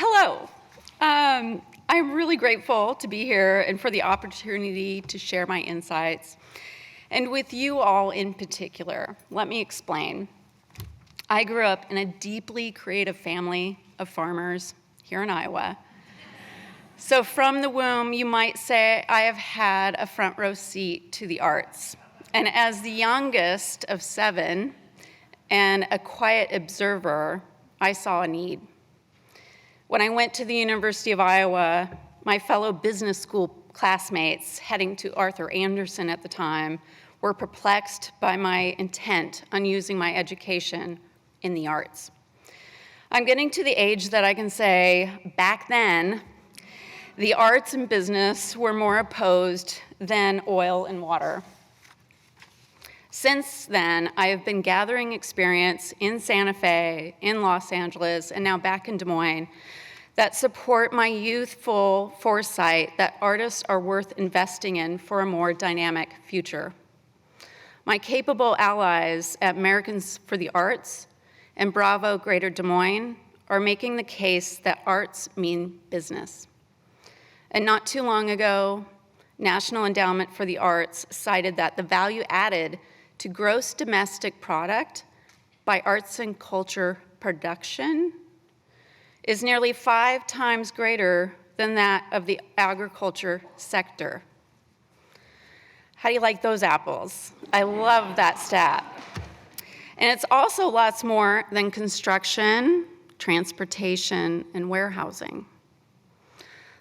Hello. I'm really grateful to be here and for the opportunity to share my insights. And with you all in particular, let me explain. I grew up in a deeply creative family of farmers here in Iowa. So from the womb, you might say I have had a front row seat to the arts. And as the youngest of 7 and a quiet observer, I saw a need. When I went to the University of Iowa, my fellow business school classmates heading to Arthur Anderson at the time were perplexed by my intent on using my education in the arts. I'm getting to the age that I can say, back then, the arts and business were more opposed than oil and water. Since then, I have been gathering experience in Santa Fe, in Los Angeles, and now back in Des Moines that support my youthful foresight that artists are worth investing in for a more dynamic future. My capable allies at Americans for the Arts and Bravo Greater Des Moines are making the case that arts mean business. And not too long ago, National Endowment for the Arts cited that the value added to gross domestic product by arts and culture production is nearly 5 times greater than that of the agriculture sector. How do you like those apples? I love that stat. And it's also lots more than construction, transportation, and warehousing.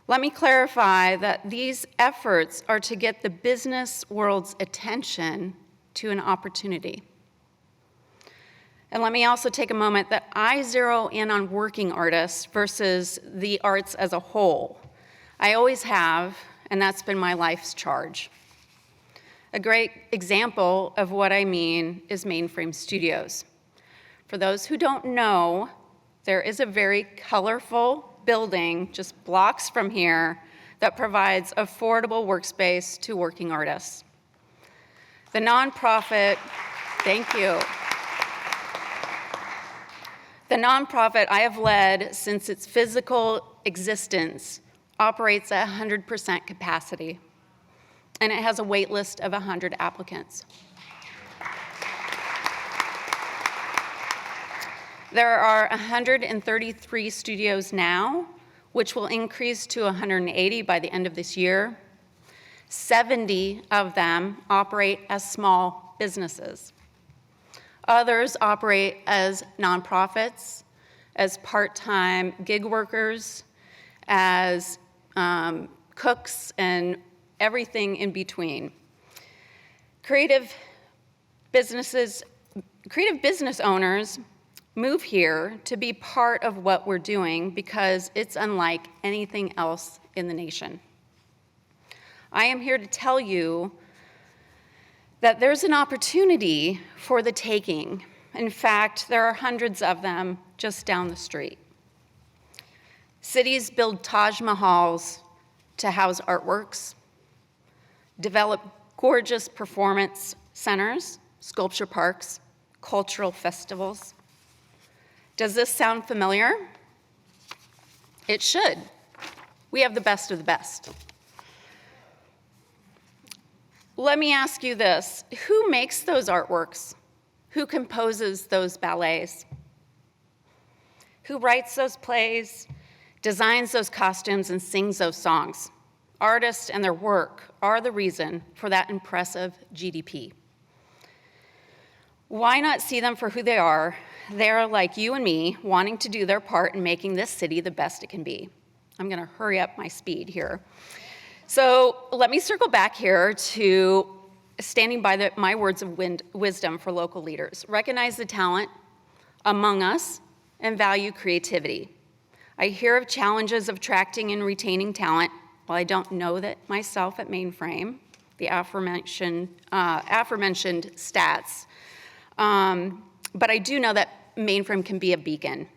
Let me clarify that these efforts are to get the business world's attention to an opportunity. And let me also take a moment that I zero in on working artists versus the arts as a whole. I always have, and that's been my life's charge. A great example of what I mean is Mainframe Studios. For those who don't know, there is a very colorful building just blocks from here that provides affordable workspace to working artists. The nonprofit, thank you. The nonprofit I have led since its physical existence operates at 100% capacity, and it has a wait list of 100 applicants. There are 133 studios now, which will increase to 180 by the end of this year. 70 of them operate as small businesses. Others operate as nonprofits, as part-time gig workers, as cooks, and everything in between. Creative business owners move here to be part of what we're doing because it's unlike anything else in the nation. I am here to tell you that there's an opportunity for the taking. In fact, there are hundreds of them just down the street. Cities build Taj Mahals to house artworks, develop gorgeous performance centers, sculpture parks, cultural festivals. Does this sound familiar? It should. We have the best of the best. Let me ask you this. Who makes those artworks? Who composes those ballets? Who writes those plays, designs those costumes, and sings those songs? Artists and their work are the reason for that impressive GDP. Why not see them for who they are? They're like you and me, wanting to do their part in making this city the best it can be. I'm going to hurry up my speed here. So let me circle back here to standing by my words of wisdom for local leaders. Recognize the talent among us and value creativity. I hear of challenges of attracting and retaining talent. While I don't know that myself at Mainframe, the aforementioned stats, but I do know that Mainframe can be a beacon.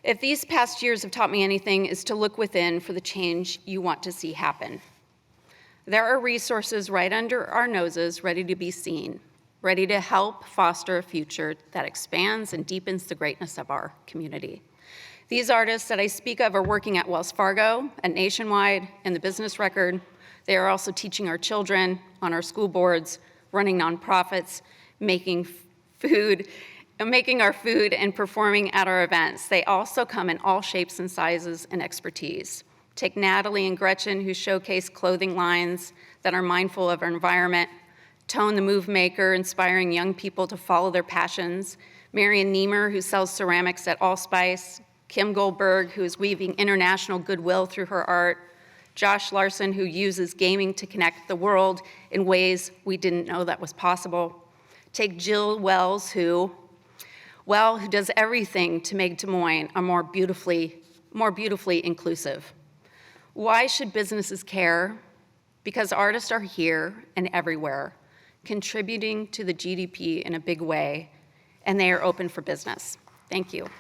If these past years have taught me anything, is to look within for the change you want to see happen. There are resources right under our noses ready to be seen, ready to help foster a future that expands and deepens the greatness of our community. These artists that I speak of are working at Wells Fargo, at Nationwide, and the Business Record. They are also teaching our children on our school boards, running nonprofits, making our food and performing at our events. They also come in all shapes and sizes and expertise. Take Natalie and Gretchen, who showcase clothing lines that are mindful of our environment. Tone, the move maker, inspiring young people to follow their passions. Marion Niemer, who sells ceramics at Allspice. Kim Goldberg, who is weaving international goodwill through her art. Josh Larson, who uses gaming to connect the world in ways we didn't know that was possible. Take Jill Wells, who does everything to make Des Moines a more beautifully inclusive. Why should businesses care? Because artists are here and everywhere, contributing to the GDP in a big way, and they are open for business. Thank you.